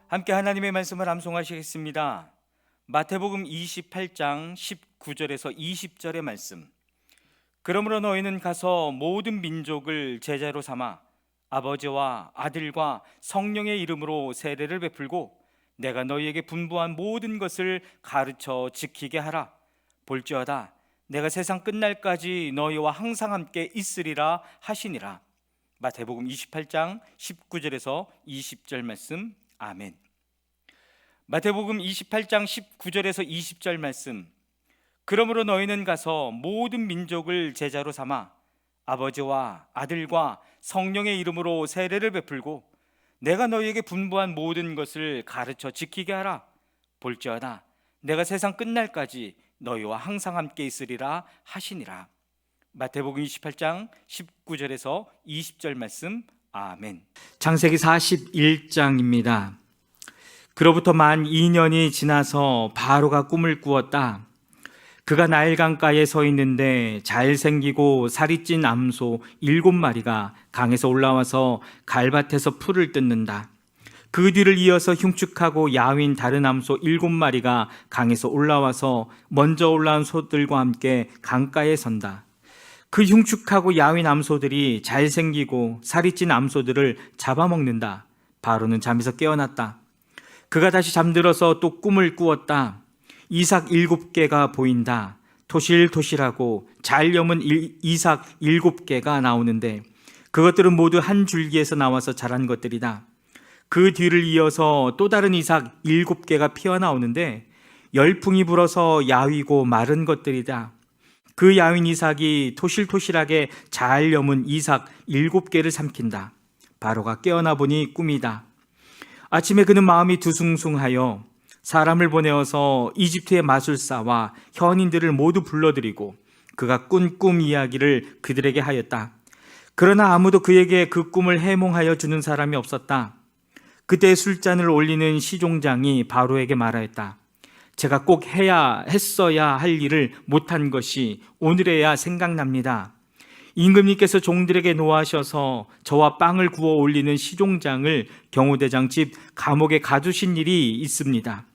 함께 하나님의 말씀을 암송하시겠습니다. 마태복음 28장 19절에서 20절의 말씀. 그러므로 너희는 가서 모든 민족을 제자로 삼아 아버지와 아들과 성령의 이름으로 세례를 베풀고 내가 너희에게 분부한 모든 것을 가르쳐 지키게 하라. 볼지어다 내가 세상 끝날까지 너희와 항상 함께 있으리라 하시니라. 마태복음 28장 19절에서 20절 말씀. 아멘. 마태복음 28장 19절에서 20절 말씀. 그러므로 너희는 가서 모든 민족을 제자로 삼아 아버지와 아들과 성령의 이름으로 세례를 베풀고 내가 너희에게 분부한 모든 것을 가르쳐 지키게 하라. 볼지어다 내가 세상 끝날까지 너희와 항상 함께 있으리라 하시니라. 마태복음 28장 19절에서 20절 말씀. 아멘. 창세기 41장입니다. 그로부터 만 2년이 지나서 바로가 꿈을 꾸었다. 그가 나일강가에 서 있는데 잘생기고 살이 찐 암소 7마리가 강에서 올라와서 갈밭에서 풀을 뜯는다. 그 뒤를 이어서 흉측하고 야윈 다른 암소 7마리가 강에서 올라와서 먼저 올라온 소들과 함께 강가에 선다. 그 흉측하고 야윈 암소들이 잘생기고 살이 찐 암소들을 잡아먹는다. 바로는 잠에서 깨어났다. 그가 다시 잠들어서 또 꿈을 꾸었다. 이삭 7개가 보인다. 토실토실하고 잘 여문 이삭 7개가 나오는데 그것들은 모두 한 줄기에서 나와서 자란 것들이다. 그 뒤를 이어서 또 다른 이삭 7개가 피어나오는데 열풍이 불어서 야위고 마른 것들이다. 그 야윈 이삭이 토실토실하게 잘 여문 이삭 7개를 삼킨다. 바로가 깨어나 보니 꿈이다. 아침에 그는 마음이 두숭숭하여 사람을 보내어서 이집트의 마술사와 현인들을 모두 불러들이고 그가 꾼 꿈 이야기를 그들에게 하였다. 그러나 아무도 그에게 그 꿈을 해몽하여 주는 사람이 없었다. 그때 술잔을 올리는 시종장이 바로에게 말하였다. 제가 꼭 했어야 할 일을 못한 것이 오늘에야 생각납니다. 임금님께서 종들에게 노하셔서 저와 빵을 구워 올리는 시종장을 경호대장 집 감옥에 가두신 일이 있습니다.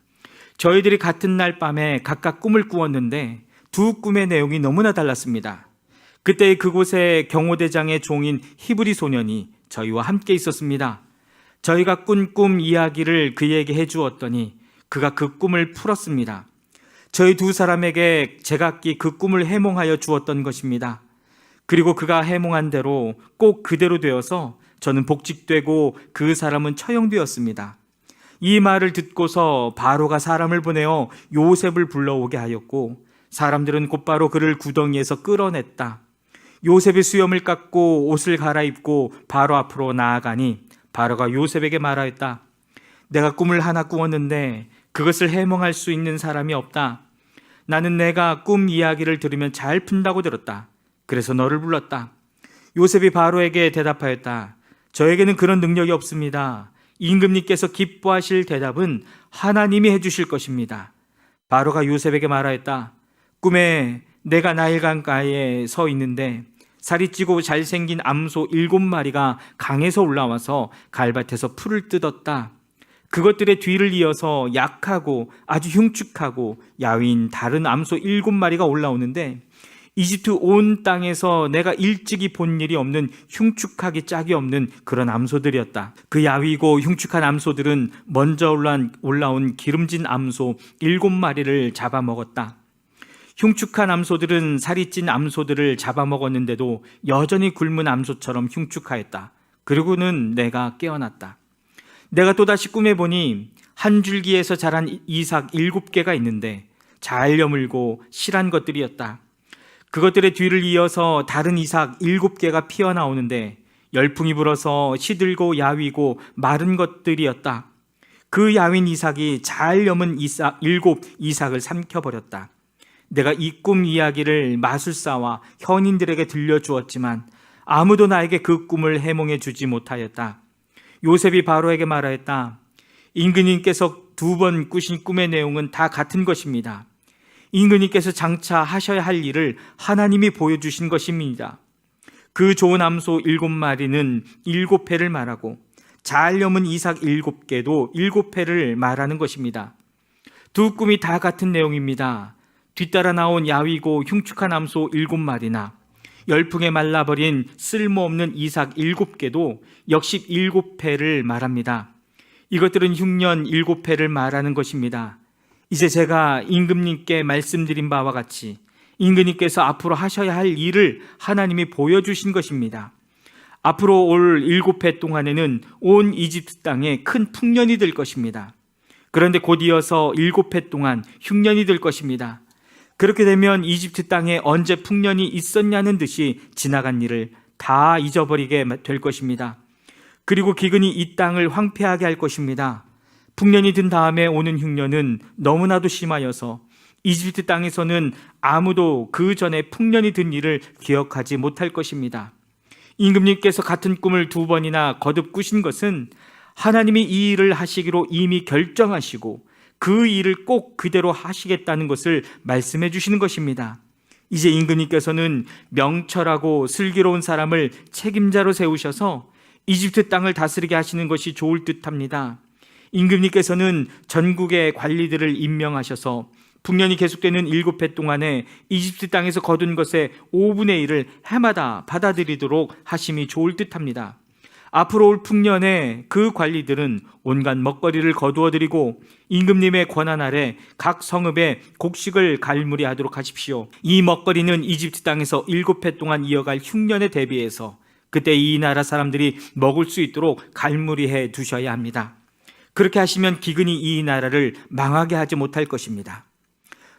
저희들이 같은 날 밤에 각각 꿈을 꾸었는데 두 꿈의 내용이 너무나 달랐습니다. 그때 그곳에 경호대장의 종인 히브리 소년이 저희와 함께 있었습니다. 저희가 꾼 꿈 이야기를 그에게 해주었더니 그가 그 꿈을 풀었습니다. 저희 두 사람에게 제각기 그 꿈을 해몽하여 주었던 것입니다. 그리고 그가 해몽한 대로 꼭 그대로 되어서 저는 복직되고 그 사람은 처형되었습니다. 이 말을 듣고서 바로가 사람을 보내어 요셉을 불러오게 하였고 사람들은 곧바로 그를 구덩이에서 끌어냈다. 요셉이 수염을 깎고 옷을 갈아입고 바로 앞으로 나아가니 바로가 요셉에게 말하였다. 내가 꿈을 하나 꾸었는데 그것을 해몽할 수 있는 사람이 없다. 나는 내가 꿈 이야기를 들으면 잘 푼다고 들었다. 그래서 너를 불렀다. 요셉이 바로에게 대답하였다. 저에게는 그런 능력이 없습니다. 임금님께서 기뻐하실 대답은 하나님이 해주실 것입니다. 바로가 요셉에게 말하였다. 꿈에 내가 나일강가에 서 있는데 살이 찌고 잘생긴 암소 7마리가 강에서 올라와서 갈밭에서 풀을 뜯었다. 그것들의 뒤를 이어서 약하고 아주 흉측하고 야윈 다른 암소 7마리가 올라오는데 이집트 온 땅에서 내가 일찍이 본 일이 없는 흉측하기 짝이 없는 그런 암소들이었다. 그 야위고 흉측한 암소들은 먼저 올라온 기름진 암소 7마리를 잡아먹었다. 흉측한 암소들은 살이 찐 암소들을 잡아먹었는데도 여전히 굶은 암소처럼 흉측하였다. 그리고는 내가 깨어났다. 내가 또다시 꿈에 보니 한 줄기에서 자란 이삭 7개가 있는데 잘 여물고 실한 것들이었다. 그것들의 뒤를 이어서 다른 이삭 7개가 피어나오는데 열풍이 불어서 시들고 야위고 마른 것들이었다. 그 야윈 이삭이 잘 여문 이삭 7이삭을 삼켜버렸다. 내가 이 꿈 이야기를 마술사와 현인들에게 들려주었지만 아무도 나에게 그 꿈을 해몽해 주지 못하였다. 요셉이 바로에게 말하였다. 임금님께서 2번 꾸신 꿈의 내용은 다 같은 것입니다. 임금님께서 장차 하셔야 할 일을 하나님이 보여주신 것입니다. 그 좋은 암소 7마리는 7회를 말하고 잘 여문 이삭 7개도 7회를 말하는 것입니다. 두 꿈이 다 같은 내용입니다. 뒤따라 나온 야위고 흉측한 암소 7마리나 열풍에 말라버린 쓸모없는 이삭 7개도 역시 7회를 말합니다. 이것들은 흉년 7회를 말하는 것입니다. 이제 제가 임금님께 말씀드린 바와 같이 임금님께서 앞으로 하셔야 할 일을 하나님이 보여주신 것입니다. 앞으로 올 7회 동안에는 온 이집트 땅에 큰 풍년이 될 것입니다. 그런데 곧 이어서 7회 동안 흉년이 될 것입니다. 그렇게 되면 이집트 땅에 언제 풍년이 있었냐는 듯이 지나간 일을 다 잊어버리게 될 것입니다. 그리고 기근이 이 땅을 황폐하게 할 것입니다. 풍년이 든 다음에 오는 흉년은 너무나도 심하여서 이집트 땅에서는 아무도 그 전에 풍년이 든 일을 기억하지 못할 것입니다. 임금님께서 같은 꿈을 2번이나 거듭 꾸신 것은 하나님이 이 일을 하시기로 이미 결정하시고 그 일을 꼭 그대로 하시겠다는 것을 말씀해 주시는 것입니다. 이제 임금님께서는 명철하고 슬기로운 사람을 책임자로 세우셔서 이집트 땅을 다스리게 하시는 것이 좋을 듯합니다. 임금님께서는 전국의 관리들을 임명하셔서 풍년이 계속되는 7해 동안에 이집트 땅에서 거둔 것의 5분의 1을 해마다 받아들이도록 하심이 좋을 듯합니다. 앞으로 올 풍년에 그 관리들은 온갖 먹거리를 거두어드리고 임금님의 권한 아래 각 성읍에 곡식을 갈무리하도록 하십시오. 이 먹거리는 이집트 땅에서 7해 동안 이어갈 흉년에 대비해서 그때 이 나라 사람들이 먹을 수 있도록 갈무리해 두셔야 합니다. 그렇게 하시면 기근이 이 나라를 망하게 하지 못할 것입니다.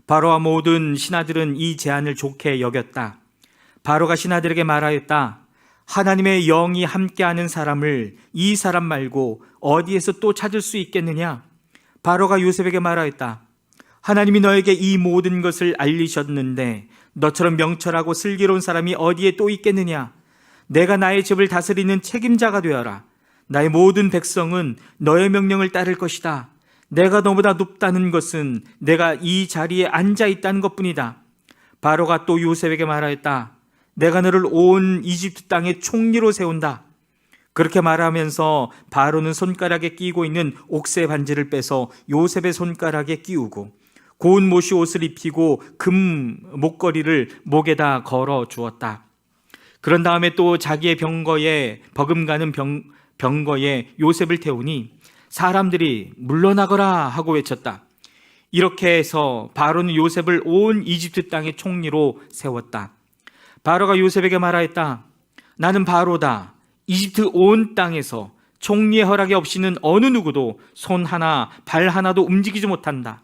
바로와 모든 신하들은 이 제안을 좋게 여겼다. 바로가 신하들에게 말하였다. 하나님의 영이 함께하는 사람을 이 사람 말고 어디에서 또 찾을 수 있겠느냐? 바로가 요셉에게 말하였다. 하나님이 너에게 이 모든 것을 알리셨는데 너처럼 명철하고 슬기로운 사람이 어디에 또 있겠느냐? 내가 나의 집을 다스리는 책임자가 되어라. 나의 모든 백성은 너의 명령을 따를 것이다. 내가 너보다 높다는 것은 내가 이 자리에 앉아 있다는 것뿐이다. 바로가 또 요셉에게 말하였다. 내가 너를 온 이집트 땅의 총리로 세운다. 그렇게 말하면서 바로는 손가락에 끼고 있는 옥새 반지를 빼서 요셉의 손가락에 끼우고 고운 모시 옷을 입히고 금 목걸이를 목에다 걸어 주었다. 그런 다음에 또 자기의 병거에 버금가는 병거에 요셉을 태우니 사람들이 물러나거라 하고 외쳤다. 이렇게 해서 바로는 요셉을 온 이집트 땅의 총리로 세웠다. 바로가 요셉에게 말하였다. 나는 바로다. 이집트 온 땅에서 총리의 허락이 없이는 어느 누구도 손 하나 발 하나도 움직이지 못한다.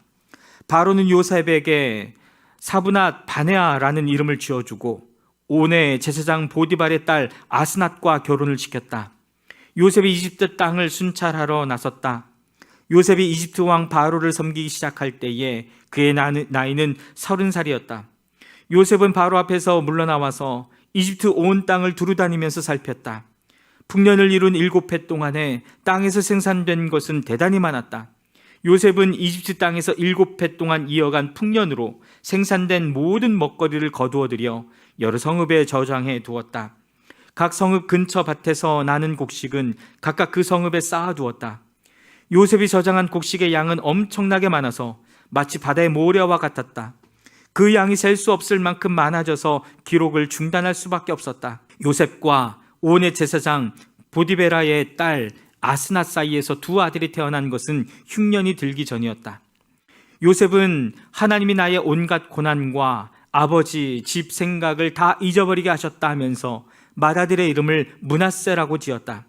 바로는 요셉에게 사브낫 바네아라는 이름을 지어주고 온의 제사장 보디발의 딸 아스낫과 결혼을 시켰다. 요셉이 이집트 땅을 순찰하러 나섰다. 요셉이 이집트 왕 바로를 섬기기 시작할 때에 그의 나이는 30살이었다. 요셉은 바로 앞에서 물러나와서 이집트 온 땅을 두루다니면서 살폈다. 풍년을 이룬 7해 동안에 땅에서 생산된 것은 대단히 많았다. 요셉은 이집트 땅에서 7해 동안 이어간 풍년으로 생산된 모든 먹거리를 거두어들여 여러 성읍에 저장해 두었다. 각 성읍 근처 밭에서 나는 곡식은 각각 그 성읍에 쌓아두었다. 요셉이 저장한 곡식의 양은 엄청나게 많아서 마치 바다의 모래와 같았다. 그 양이 셀 수 없을 만큼 많아져서 기록을 중단할 수밖에 없었다. 요셉과 온의 제사장 보디베라의 딸 아스낫 사이에서 두 아들이 태어난 것은 흉년이 들기 전이었다. 요셉은 하나님이 나의 온갖 고난과 아버지 집 생각을 다 잊어버리게 하셨다 하면서 맏아들의 이름을 므낫세라고 지었다.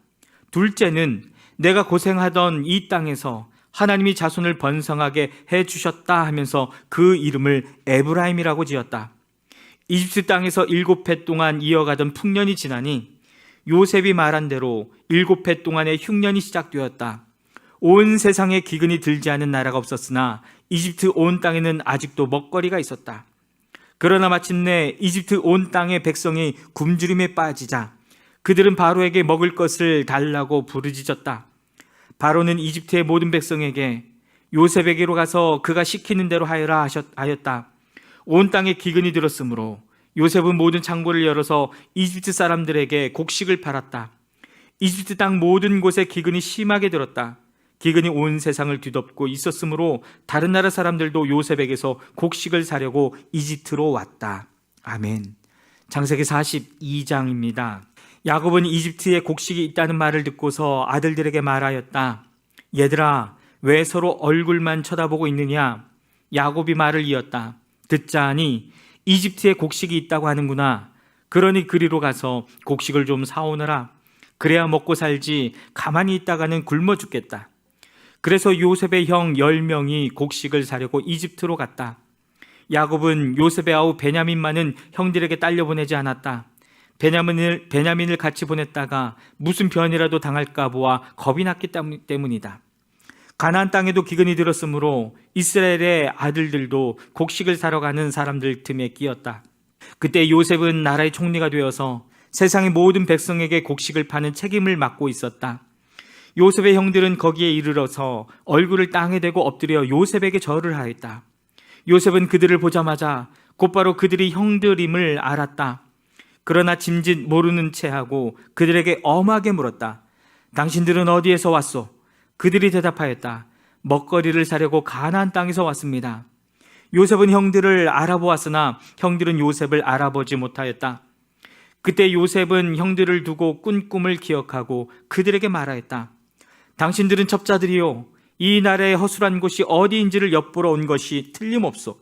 둘째는 내가 고생하던 이 땅에서 하나님이 자손을 번성하게 해주셨다 하면서 그 이름을 에브라임이라고 지었다. 이집트 땅에서 7해 동안 이어가던 풍년이 지나니 요셉이 말한 대로 7해 동안의 흉년이 시작되었다. 온 세상에 기근이 들지 않은 나라가 없었으나 이집트 온 땅에는 아직도 먹거리가 있었다. 그러나 마침내 이집트 온 땅의 백성이 굶주림에 빠지자 그들은 바로에게 먹을 것을 달라고 부르짖었다. 바로는 이집트의 모든 백성에게 요셉에게로 가서 그가 시키는 대로 하여라 하였다. 온 땅에 기근이 들었으므로 요셉은 모든 창고를 열어서 이집트 사람들에게 곡식을 팔았다. 이집트 땅 모든 곳에 기근이 심하게 들었다. 기근이 온 세상을 뒤덮고 있었으므로 다른 나라 사람들도 요셉에게서 곡식을 사려고 이집트로 왔다. 아멘. 창세기 42장입니다. 야곱은 이집트에 곡식이 있다는 말을 듣고서 아들들에게 말하였다. 얘들아, 왜 서로 얼굴만 쳐다보고 있느냐? 야곱이 말을 이었다. 듣자 하니 이집트에 곡식이 있다고 하는구나. 그러니 그리로 가서 곡식을 좀 사오너라. 그래야 먹고 살지 가만히 있다가는 굶어 죽겠다. 그래서 요셉의 형 10명이 곡식을 사려고 이집트로 갔다. 야곱은 요셉의 아우 베냐민만은 형들에게 딸려보내지 않았다. 베냐민을 같이 보냈다가 무슨 변이라도 당할까 보아 겁이 났기 때문이다. 가나안 땅에도 기근이 들었으므로 이스라엘의 아들들도 곡식을 사러 가는 사람들 틈에 끼었다. 그때 요셉은 나라의 총리가 되어서 세상의 모든 백성에게 곡식을 파는 책임을 맡고 있었다. 요셉의 형들은 거기에 이르러서 얼굴을 땅에 대고 엎드려 요셉에게 절을 하였다. 요셉은 그들을 보자마자 곧바로 그들이 형들임을 알았다. 그러나 짐짓 모르는 체하고 그들에게 엄하게 물었다. 당신들은 어디에서 왔소? 그들이 대답하였다. 먹거리를 사려고 가나안 땅에서 왔습니다. 요셉은 형들을 알아보았으나 형들은 요셉을 알아보지 못하였다. 그때 요셉은 형들을 두고 꾼 꿈을 기억하고 그들에게 말하였다. 당신들은 첩자들이요, 이 나라의 허술한 곳이 어디인지를 엿보러 온 것이 틀림없소.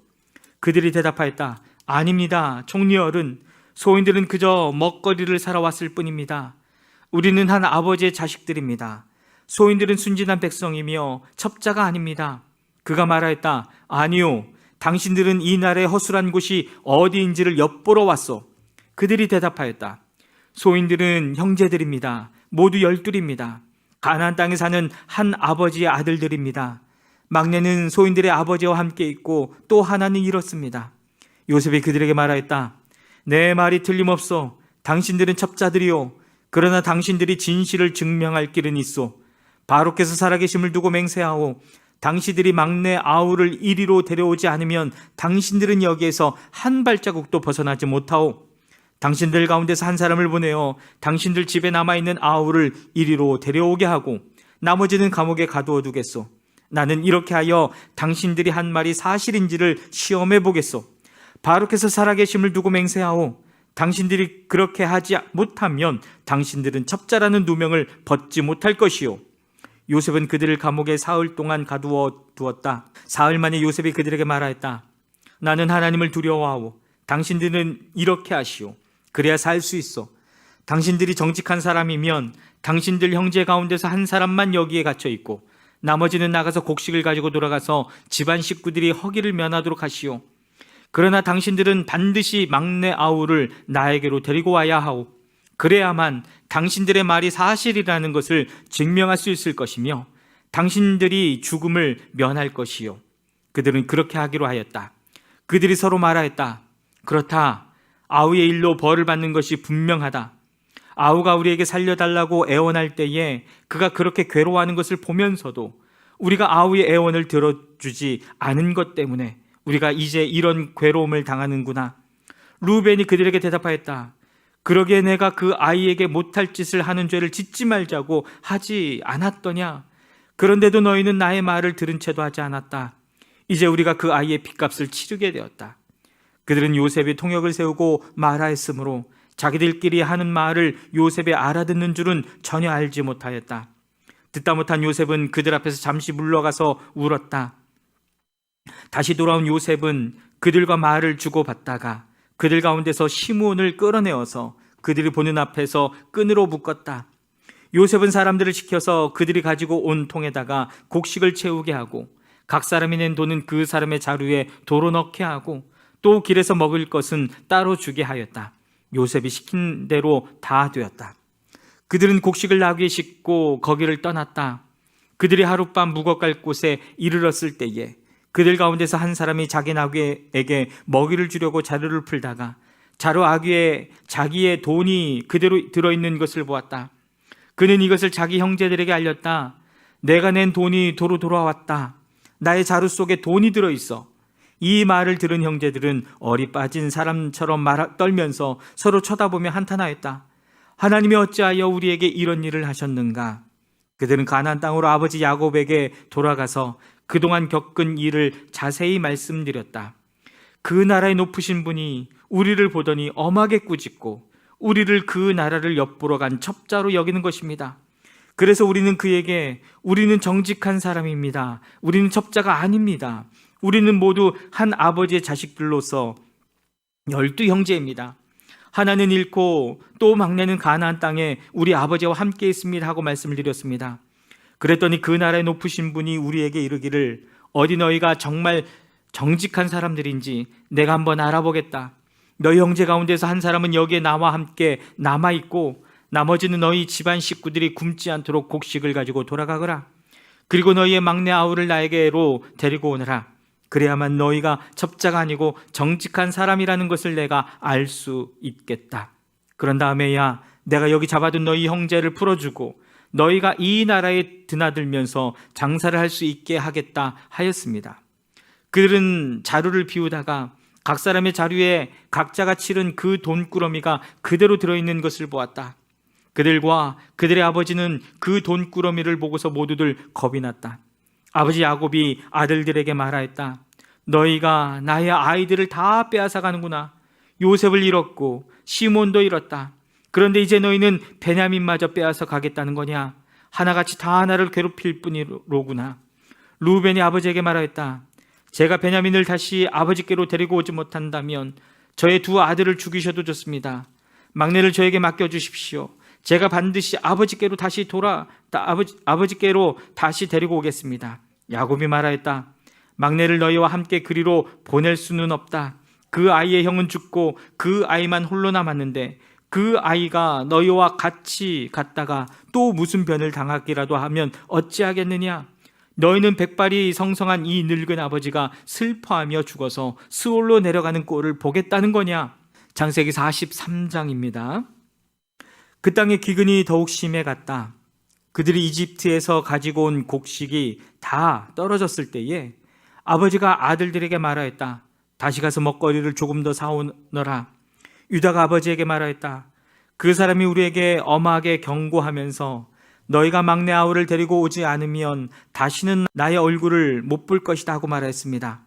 그들이 대답하였다. 아닙니다, 총리 어른. 소인들은 그저 먹거리를 사러 왔을 뿐입니다. 우리는 한 아버지의 자식들입니다. 소인들은 순진한 백성이며 첩자가 아닙니다. 그가 말하였다. 아니요, 당신들은 이 나라의 허술한 곳이 어디인지를 엿보러 왔소. 그들이 대답하였다. 소인들은 형제들입니다. 모두 12입니다. 가나안 땅에 사는 한 아버지의 아들들입니다. 막내는 소인들의 아버지와 함께 있고 또 하나는 이렇습니다. 요셉이 그들에게 말하였다. 내 말이 틀림없소. 당신들은 첩자들이요, 그러나 당신들이 진실을 증명할 길은 있소. 바로께서 살아계심을 두고 맹세하오. 당신들이 막내 아우를 이리로 데려오지 않으면 당신들은 여기에서 한 발자국도 벗어나지 못하오. 당신들 가운데서 한 사람을 보내어 당신들 집에 남아있는 아우를 이리로 데려오게 하고 나머지는 감옥에 가두어 두겠소. 나는 이렇게 하여 당신들이 한 말이 사실인지를 시험해 보겠소. 바로께서 살아계심을 두고 맹세하오. 당신들이 그렇게 하지 못하면 당신들은 첩자라는 누명을 벗지 못할 것이오. 요셉은 그들을 감옥에 사흘 동안 가두어 두었다. 사흘 만에 요셉이 그들에게 말하였다. 나는 하나님을 두려워하오. 당신들은 이렇게 하시오. 그래야 살 수 있어. 당신들이 정직한 사람이면 당신들 형제 가운데서 한 사람만 여기에 갇혀 있고 나머지는 나가서 곡식을 가지고 돌아가서 집안 식구들이 허기를 면하도록 하시오. 그러나 당신들은 반드시 막내 아우를 나에게로 데리고 와야 하오. 그래야만 당신들의 말이 사실이라는 것을 증명할 수 있을 것이며 당신들이 죽음을 면할 것이요. 그들은 그렇게 하기로 하였다. 그들이 서로 말하였다. 그렇다. 아우의 일로 벌을 받는 것이 분명하다. 아우가 우리에게 살려달라고 애원할 때에 그가 그렇게 괴로워하는 것을 보면서도 우리가 아우의 애원을 들어주지 않은 것 때문에 우리가 이제 이런 괴로움을 당하는구나. 루벤이 그들에게 대답하였다. 그러기에 내가 그 아이에게 못할 짓을 하는 죄를 짓지 말자고 하지 않았더냐. 그런데도 너희는 나의 말을 들은 채도 하지 않았다. 이제 우리가 그 아이의 핏값을 치르게 되었다. 그들은 요셉이 통역을 세우고 말하였으므로 자기들끼리 하는 말을 요셉이 알아듣는 줄은 전혀 알지 못하였다. 듣다 못한 요셉은 그들 앞에서 잠시 물러가서 울었다. 다시 돌아온 요셉은 그들과 말을 주고받다가 그들 가운데서 시므온을 끌어내어서 그들이 보는 앞에서 끈으로 묶었다. 요셉은 사람들을 시켜서 그들이 가지고 온 통에다가 곡식을 채우게 하고 각 사람이 낸 돈은 그 사람의 자루에 도로 넣게 하고 또 길에서 먹을 것은 따로 주게 하였다. 요셉이 시킨 대로 다 되었다. 그들은 곡식을 나귀에 싣고 거기를 떠났다. 그들이 하룻밤 묵어갈 곳에 이르렀을 때에 그들 가운데서 한 사람이 자기 나귀에게 먹이를 주려고 자루를 풀다가 자루 아귀에 자기의 돈이 그대로 들어있는 것을 보았다. 그는 이것을 자기 형제들에게 알렸다. 내가 낸 돈이 도로 돌아왔다. 나의 자루 속에 돈이 들어있어. 이 말을 들은 형제들은 얼이 빠진 사람처럼 떨면서 서로 쳐다보며 한탄하였다. 하나님이 어찌하여 우리에게 이런 일을 하셨는가? 그들은 가나안 땅으로 아버지 야곱에게 돌아가서 그동안 겪은 일을 자세히 말씀드렸다. 그 나라의 높으신 분이 우리를 보더니 엄하게 꾸짖고 우리를 그 나라를 엿보러 간 첩자로 여기는 것입니다. 그래서 우리는 그에게 우리는 정직한 사람입니다. 우리는 첩자가 아닙니다. 우리는 모두 한 아버지의 자식들로서 12형제입니다. 하나는 잃고 또 막내는 가나안 땅에 우리 아버지와 함께 있습니다 하고 말씀을 드렸습니다. 그랬더니 그 나라의 높으신 분이 우리에게 이르기를 어디 너희가 정말 정직한 사람들인지 내가 한번 알아보겠다. 너희 형제 가운데서 한 사람은 여기에 나와 함께 남아있고 나머지는 너희 집안 식구들이 굶지 않도록 곡식을 가지고 돌아가거라. 그리고 너희의 막내 아우를 나에게로 데리고 오너라. 그래야만 너희가 첩자가 아니고 정직한 사람이라는 것을 내가 알 수 있겠다. 그런 다음에야 내가 여기 잡아둔 너희 형제를 풀어주고 너희가 이 나라에 드나들면서 장사를 할 수 있게 하겠다 하였습니다. 그들은 자루를 비우다가 각 사람의 자루에 각자가 치른 그 돈꾸러미가 그대로 들어있는 것을 보았다. 그들과 그들의 아버지는 그 돈꾸러미를 보고서 모두들 겁이 났다. 아버지 야곱이 아들들에게 말하였다. 너희가 나의 아이들을 다 빼앗아 가는구나. 요셉을 잃었고 시몬도 잃었다. 그런데 이제 너희는 베냐민마저 빼앗아 가겠다는 거냐? 하나같이 다 나를 괴롭힐 뿐이로구나. 루벤이 아버지에게 말하였다. 제가 베냐민을 다시 아버지께로 데리고 오지 못한다면 저의 두 아들을 죽이셔도 좋습니다. 막내를 저에게 맡겨주십시오. 제가 반드시 아버지께로 다시 데리고 오겠습니다. 야곱이 말하였다. 막내를 너희와 함께 그리로 보낼 수는 없다. 그 아이의 형은 죽고 그 아이만 홀로 남았는데 그 아이가 너희와 같이 갔다가 또 무슨 변을 당하기라도 하면 어찌하겠느냐? 너희는 백발이 성성한 이 늙은 아버지가 슬퍼하며 죽어서 스올로 내려가는 꼴을 보겠다는 거냐? 창세기 43장입니다. 그 땅의 기근이 더욱 심해갔다. 그들이 이집트에서 가지고 온 곡식이 다 떨어졌을 때에 아버지가 아들들에게 말하였다. 다시 가서 먹거리를 조금 더 사오너라. 유다가 아버지에게 말하였다. 그 사람이 우리에게 엄하게 경고하면서 너희가 막내 아우를 데리고 오지 않으면 다시는 나의 얼굴을 못 볼 것이다 하고 말하였습니다.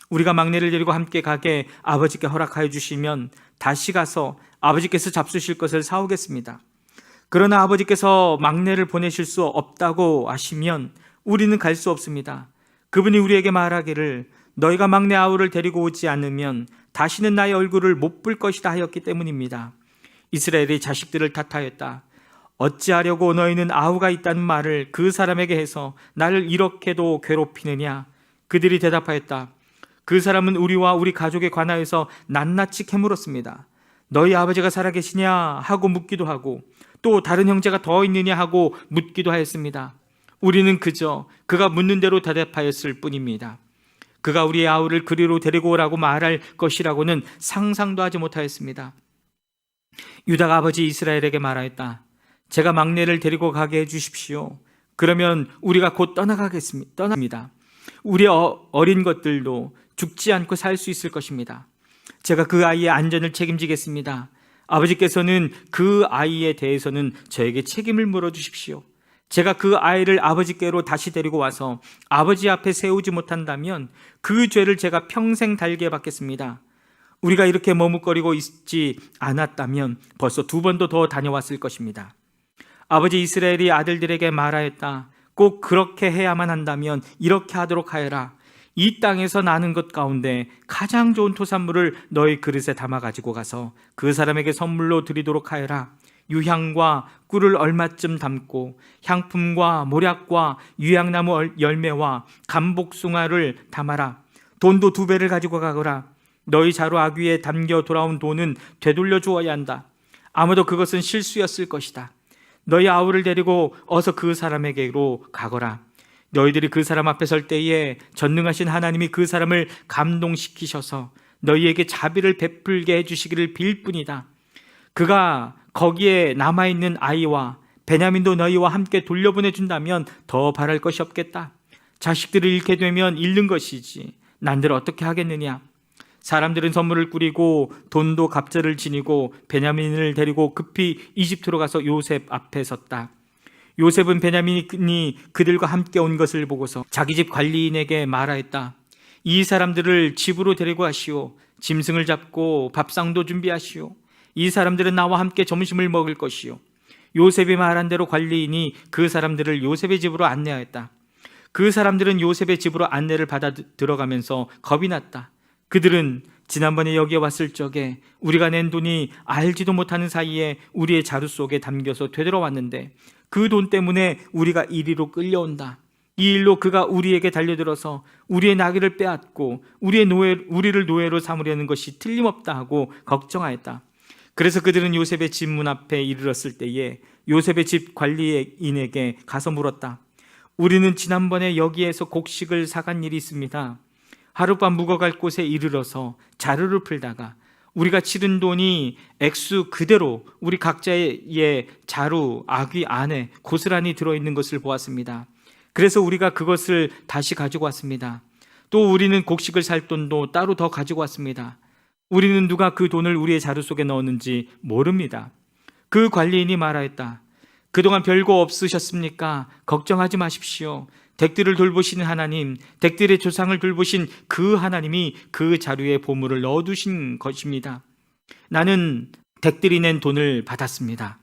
우리가 막내를 데리고 함께 가게 아버지께 허락하여 주시면 다시 가서 아버지께서 잡수실 것을 사오겠습니다. 그러나 아버지께서 막내를 보내실 수 없다고 하시면 우리는 갈 수 없습니다. 그분이 우리에게 말하기를 너희가 막내 아우를 데리고 오지 않으면 다시는 나의 얼굴을 못 볼 것이다 하였기 때문입니다. 이스라엘이 자식들을 탓하였다. 어찌하려고 너희는 아우가 있다는 말을 그 사람에게 해서 나를 이렇게도 괴롭히느냐? 그들이 대답하였다. 그 사람은 우리와 우리 가족에 관하여서 낱낱이 캐물었습니다. 너희 아버지가 살아계시냐 하고 묻기도 하고 또 다른 형제가 더 있느냐 하고 묻기도 하였습니다. 우리는 그저 그가 묻는 대로 대답하였을 뿐입니다. 그가 우리의 아우를 그리로 데리고 오라고 말할 것이라고는 상상도 하지 못하였습니다. 유다가 아버지 이스라엘에게 말하였다. 제가 막내를 데리고 가게 해주십시오. 그러면 우리가 곧 떠납니다. 우리 어린 것들도 죽지 않고 살 수 있을 것입니다. 제가 그 아이의 안전을 책임지겠습니다. 아버지께서는 그 아이에 대해서는 저에게 책임을 물어주십시오. 제가 그 아이를 아버지께로 다시 데리고 와서 아버지 앞에 세우지 못한다면 그 죄를 제가 평생 달게 받겠습니다. 우리가 이렇게 머뭇거리고 있지 않았다면 벌써 2번도 더 다녀왔을 것입니다. 아버지 이스라엘이 아들들에게 말하였다. 꼭 그렇게 해야만 한다면 이렇게 하도록 하여라. 이 땅에서 나는 것 가운데 가장 좋은 토산물을 너희 그릇에 담아 가지고 가서 그 사람에게 선물로 드리도록 하여라. 유향과 꿀을 얼마쯤 담고 향품과 모략과 유향나무 열매와 감복숭아를 담아라. 돈도 2배를 가지고 가거라. 너희 자루 아귀에 담겨 돌아온 돈은 되돌려 주어야 한다. 아무도 그것은 실수였을 것이다. 너희 아우를 데리고 어서 그 사람에게로 가거라. 너희들이 그 사람 앞에 설 때에 전능하신 하나님이 그 사람을 감동시키셔서 너희에게 자비를 베풀게 해주시기를 빌 뿐이다. 그가 거기에 남아있는 아이와 베냐민도 너희와 함께 돌려보내준다면 더 바랄 것이 없겠다. 자식들을 잃게 되면 잃는 것이지 난들 어떻게 하겠느냐. 사람들은 선물을 꾸리고 돈도 갑절을 지니고 베냐민을 데리고 급히 이집트로 가서 요셉 앞에 섰다. 요셉은 베냐민이 그들과 함께 온 것을 보고서 자기 집 관리인에게 말하였다. 이 사람들을 집으로 데리고 가시오. 짐승을 잡고 밥상도 준비하시오. 이 사람들은 나와 함께 점심을 먹을 것이오. 요셉이 말한 대로 관리인이 그 사람들을 요셉의 집으로 안내하였다. 그 사람들은 요셉의 집으로 안내를 받아 들어가면서 겁이 났다. 그들은 지난번에 여기에 왔을 적에 우리가 낸 돈이 알지도 못하는 사이에 우리의 자루 속에 담겨서 되돌아왔는데 그 돈 때문에 우리가 이리로 끌려온다. 이 일로 그가 우리에게 달려들어서 우리의 나귀를 빼앗고 우리를 노예로 삼으려는 것이 틀림없다 하고 걱정하였다. 그래서 그들은 요셉의 집 문 앞에 이르렀을 때에 요셉의 집 관리인에게 가서 물었다. 우리는 지난번에 여기에서 곡식을 사간 일이 있습니다. 하룻밤 묵어갈 곳에 이르러서 자루를 풀다가 우리가 치른 돈이 액수 그대로 우리 각자의 자루, 아귀 안에 고스란히 들어있는 것을 보았습니다. 그래서 우리가 그것을 다시 가지고 왔습니다. 또 우리는 곡식을 살 돈도 따로 더 가지고 왔습니다. 우리는 누가 그 돈을 우리의 자루 속에 넣었는지 모릅니다. 그 관리인이 말하였다. 그동안 별거 없으셨습니까? 걱정하지 마십시오. 댁들을 돌보시는 하나님, 댁들의 조상을 돌보신 그 하나님이 그 자루에 보물을 넣어두신 것입니다. 나는 댁들이 낸 돈을 받았습니다.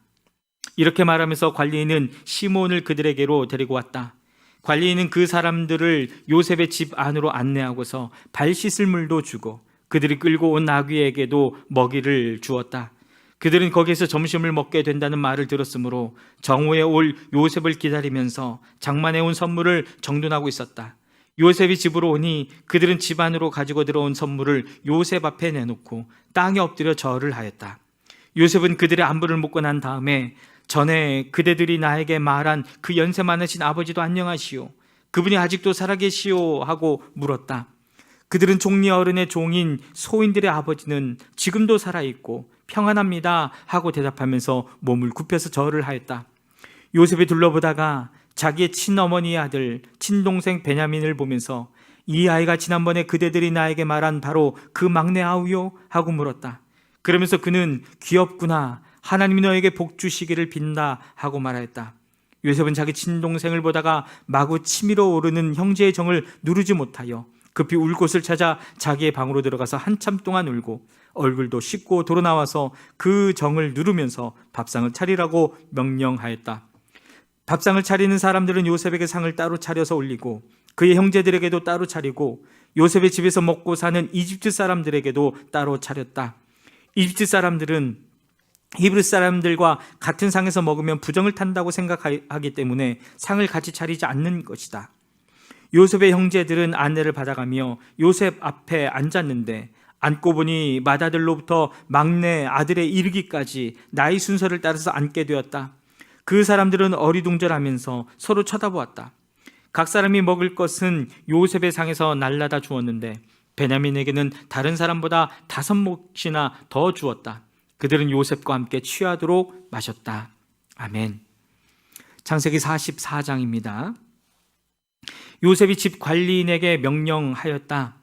이렇게 말하면서 관리인은 시몬을 그들에게로 데리고 왔다. 관리인은 그 사람들을 요셉의 집 안으로 안내하고서 발 씻을 물도 주고 그들이 끌고 온 나귀에게도 먹이를 주었다. 그들은 거기에서 점심을 먹게 된다는 말을 들었으므로 정오에 올 요셉을 기다리면서 장만해 온 선물을 정돈하고 있었다. 요셉이 집으로 오니 그들은 집 안으로 가지고 들어온 선물을 요셉 앞에 내놓고 땅에 엎드려 절을 하였다. 요셉은 그들의 안부를 묻고 난 다음에 전에 그대들이 나에게 말한 그 연세 많으신 아버지도 안녕하시오. 그분이 아직도 살아계시오 하고 물었다. 그들은 종리 어른의 종인 소인들의 아버지는 지금도 살아있고 평안합니다 하고 대답하면서 몸을 굽혀서 절을 하였다. 요셉이 둘러보다가 자기의 친어머니의 아들 친동생 베냐민을 보면서 이 아이가 지난번에 그대들이 나에게 말한 바로 그 막내 아우요 하고 물었다. 그러면서 그는 귀엽구나, 하나님이 너에게 복 주시기를 빈다 하고 말하였다. 요셉은 자기 친동생을 보다가 마구 치밀어 오르는 형제의 정을 누르지 못하여 급히 울 곳을 찾아 자기의 방으로 들어가서 한참 동안 울고 얼굴도 씻고 돌아 나와서 그 정을 누르면서 밥상을 차리라고 명령하였다. 밥상을 차리는 사람들은 요셉에게 상을 따로 차려서 올리고 그의 형제들에게도 따로 차리고 요셉의 집에서 먹고 사는 이집트 사람들에게도 따로 차렸다. 이집트 사람들은 히브리 사람들과 같은 상에서 먹으면 부정을 탄다고 생각하기 때문에 상을 같이 차리지 않는 것이다. 요셉의 형제들은 안내를 받아가며 요셉 앞에 앉았는데 앉고 보니 맏아들로부터 막내 아들에 이르기까지 나이 순서를 따라서 앉게 되었다. 그 사람들은 어리둥절하면서 서로 쳐다보았다. 각 사람이 먹을 것은 요셉의 상에서 날라다 주었는데 베냐민에게는 다른 사람보다 5몫이나 더 주었다. 그들은 요셉과 함께 취하도록 마셨다. 아멘. 창세기 44장입니다. 요셉이 집 관리인에게 명령하였다.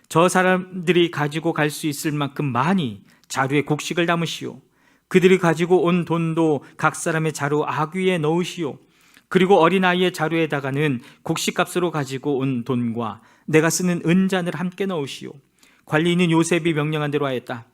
저 사람들이 가지고 갈 수 있을 만큼 많이 자루에 곡식을 담으시오. 그들이 가지고 온 돈도 각 사람의 자루 아귀에 넣으시오. 그리고 어린아이의 자루에다가는 곡식값으로 가지고 온 돈과 내가 쓰는 은잔을 함께 넣으시오. 관리인은 요셉이 명령한 대로 하였다.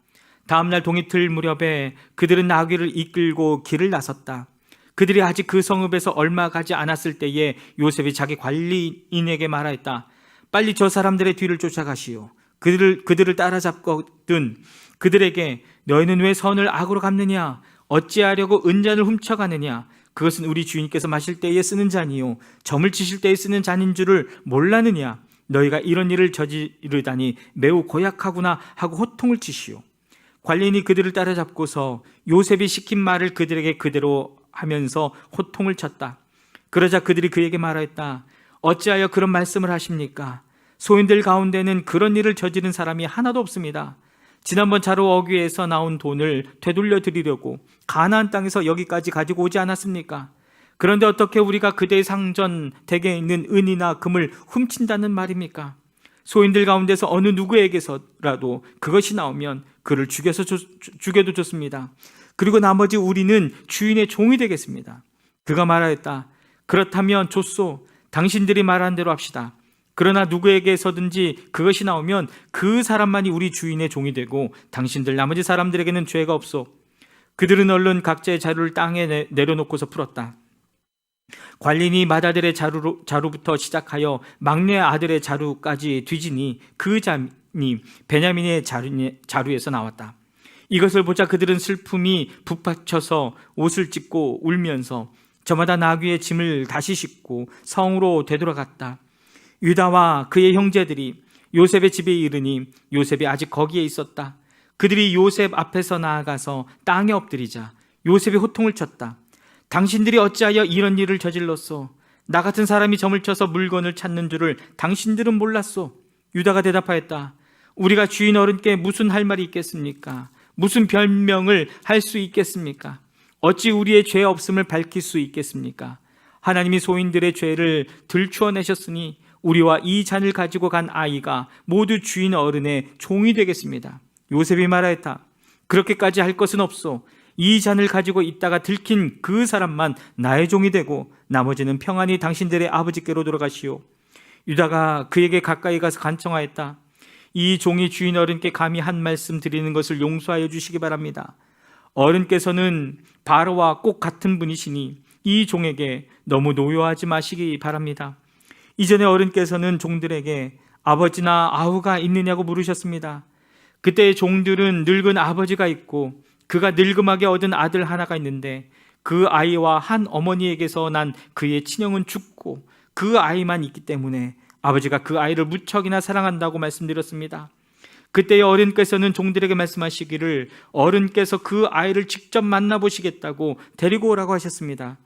다음날 동이틀 무렵에 그들은 나귀를 이끌고 길을 나섰다. 그들이 아직 그 성읍에서 얼마 가지 않았을 때에 요셉이 자기 관리인에게 말하였다. 빨리 저 사람들의 뒤를 쫓아가시오. 그들을 따라잡거든 그들에게 너희는 왜 선을 악으로 갚느냐? 어찌하려고 은잔을 훔쳐가느냐? 그것은 우리 주인께서 마실 때에 쓰는 잔이요 점을 치실 때에 쓰는 잔인 줄을 몰랐느냐? 너희가 이런 일을 저지르다니 매우 고약하구나 하고 호통을 치시오. 관리인이 그들을 따라잡고서 요셉이 시킨 말을 그들에게 그대로 하면서 호통을 쳤다. 그러자 그들이 그에게 말하였다. 어찌하여 그런 말씀을 하십니까? 소인들 가운데는 그런 일을 저지른 사람이 하나도 없습니다. 지난번 자루 어귀에서 나온 돈을 되돌려 드리려고 가나안 땅에서 여기까지 가지고 오지 않았습니까? 그런데 어떻게 우리가 그대의 상전 댁에 있는 은이나 금을 훔친다는 말입니까? 소인들 가운데서 어느 누구에게서라도 그것이 나오면 그를 죽여도 좋습니다. 그리고 나머지 우리는 주인의 종이 되겠습니다. 그가 말하였다. 그렇다면 좋소. 당신들이 말한 대로 합시다. 그러나 누구에게서든지 그것이 나오면 그 사람만이 우리 주인의 종이 되고 당신들 나머지 사람들에게는 죄가 없소. 그들은 얼른 각자의 자루를 땅에 내려놓고서 풀었다. 관리인이 맏아들의 자루부터 시작하여 막내 아들의 자루까지 뒤지니 그 잔이 베냐민의 자루에서 나왔다. 이것을 보자 그들은 슬픔이 북받쳐서 옷을 찢고 울면서 저마다 나귀의 짐을 다시 싣고 성으로 되돌아갔다. 유다와 그의 형제들이 요셉의 집에 이르니 요셉이 아직 거기에 있었다. 그들이 요셉 앞에서 나아가서 땅에 엎드리자 요셉이 호통을 쳤다. 당신들이 어찌하여 이런 일을 저질렀소? 나 같은 사람이 점을 쳐서 물건을 찾는 줄을 당신들은 몰랐소. 유다가 대답하였다. 우리가 주인 어른께 무슨 할 말이 있겠습니까? 무슨 변명을 할 수 있겠습니까? 어찌 우리의 죄 없음을 밝힐 수 있겠습니까? 하나님이 소인들의 죄를 들추어내셨으니 우리와 이 잔을 가지고 간 아이가 모두 주인 어른의 종이 되겠습니다. 요셉이 말하였다. 그렇게까지 할 것은 없소. 이 잔을 가지고 있다가 들킨 그 사람만 나의 종이 되고 나머지는 평안히 당신들의 아버지께로 돌아가시오. 유다가 그에게 가까이 가서 간청하였다. 이 종이 주인 어른께 감히 한 말씀 드리는 것을 용서하여 주시기 바랍니다. 어른께서는 바로와 꼭 같은 분이시니 이 종에게 너무 노여하지 마시기 바랍니다. 이전에 어른께서는 종들에게 아버지나 아우가 있느냐고 물으셨습니다. 그때 종들은 늙은 아버지가 있고 그가 늙음하게 얻은 아들 하나가 있는데 그 아이와 한 어머니에게서 난 그의 친형은 죽고 그 아이만 있기 때문에 아버지가 그 아이를 무척이나 사랑한다고 말씀드렸습니다. 그때의 어른께서는 종들에게 말씀하시기를 어른께서 그 아이를 직접 만나보시겠다고 데리고 오라고 하셨습니다.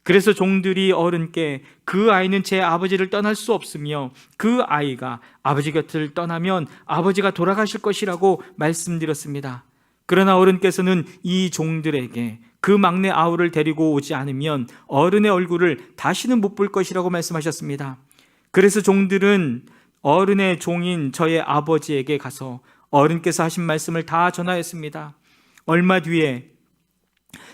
그래서 종들이 어른께 그 아이는 제 아버지를 떠날 수 없으며 그 아이가 아버지 곁을 떠나면 아버지가 돌아가실 것이라고 말씀드렸습니다. 그러나 어른께서는 이 종들에게 그 막내 아우를 데리고 오지 않으면 어른의 얼굴을 다시는 못 볼 것이라고 말씀하셨습니다. 그래서 종들은 어른의 종인 저의 아버지에게 가서 어른께서 하신 말씀을 다 전하였습니다. 얼마 뒤에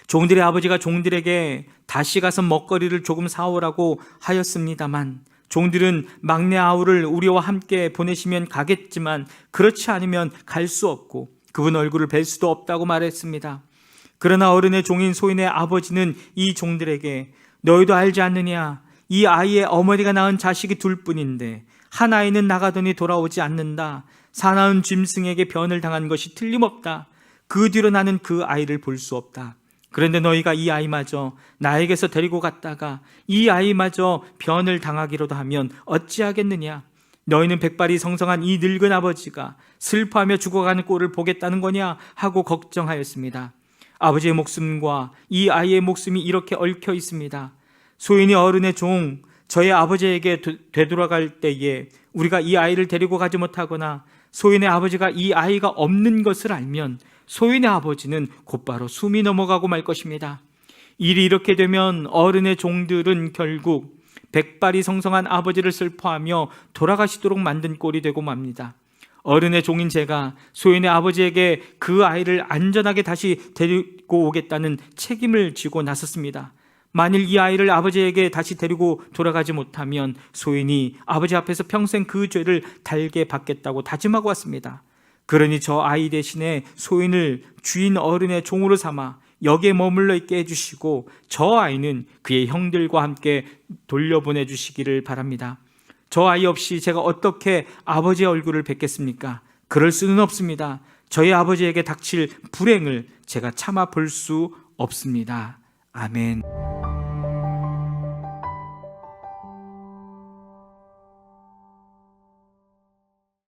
종들의 아버지가 종들에게 다시 가서 먹거리를 조금 사오라고 하였습니다만 종들은 막내 아우를 우리와 함께 보내시면 가겠지만 그렇지 않으면 갈 수 없고 그분 얼굴을 뵐 수도 없다고 말했습니다. 그러나 어른의 종인 소인의 아버지는 이 종들에게 너희도 알지 않느냐? 이 아이의 어머니가 낳은 자식이 둘뿐인데 한 아이는 나가더니 돌아오지 않는다. 사나운 짐승에게 변을 당한 것이 틀림없다. 그 뒤로 나는 그 아이를 볼 수 없다. 그런데 너희가 이 아이마저 나에게서 데리고 갔다가 이 아이마저 변을 당하기로도 하면 어찌하겠느냐? 너희는 백발이 성성한 이 늙은 아버지가 슬퍼하며 죽어가는 꼴을 보겠다는 거냐 하고 걱정하였습니다. 아버지의 목숨과 이 아이의 목숨이 이렇게 얽혀 있습니다. 소인이 어른의 종 저의 아버지에게 되돌아갈 때에 우리가 이 아이를 데리고 가지 못하거나 소인의 아버지가 이 아이가 없는 것을 알면 소인의 아버지는 곧바로 숨이 넘어가고 말 것입니다. 일이 이렇게 되면 어른의 종들은 결국 백발이 성성한 아버지를 슬퍼하며 돌아가시도록 만든 꼴이 되고 맙니다. 어른의 종인 제가 소인의 아버지에게 그 아이를 안전하게 다시 데리고 오겠다는 책임을 지고 나섰습니다. 만일 이 아이를 아버지에게 다시 데리고 돌아가지 못하면 소인이 아버지 앞에서 평생 그 죄를 달게 받겠다고 다짐하고 왔습니다. 그러니 저 아이 대신에 소인을 주인 어른의 종으로 삼아 여기에 머물러 있게 해주시고 저 아이는 그의 형들과 함께 돌려보내 주시기를 바랍니다. 저 아이 없이 제가 어떻게 아버지의 얼굴을 뵙겠습니까? 그럴 수는 없습니다. 저희 아버지에게 닥칠 불행을 제가 참아 볼 수 없습니다. 아멘.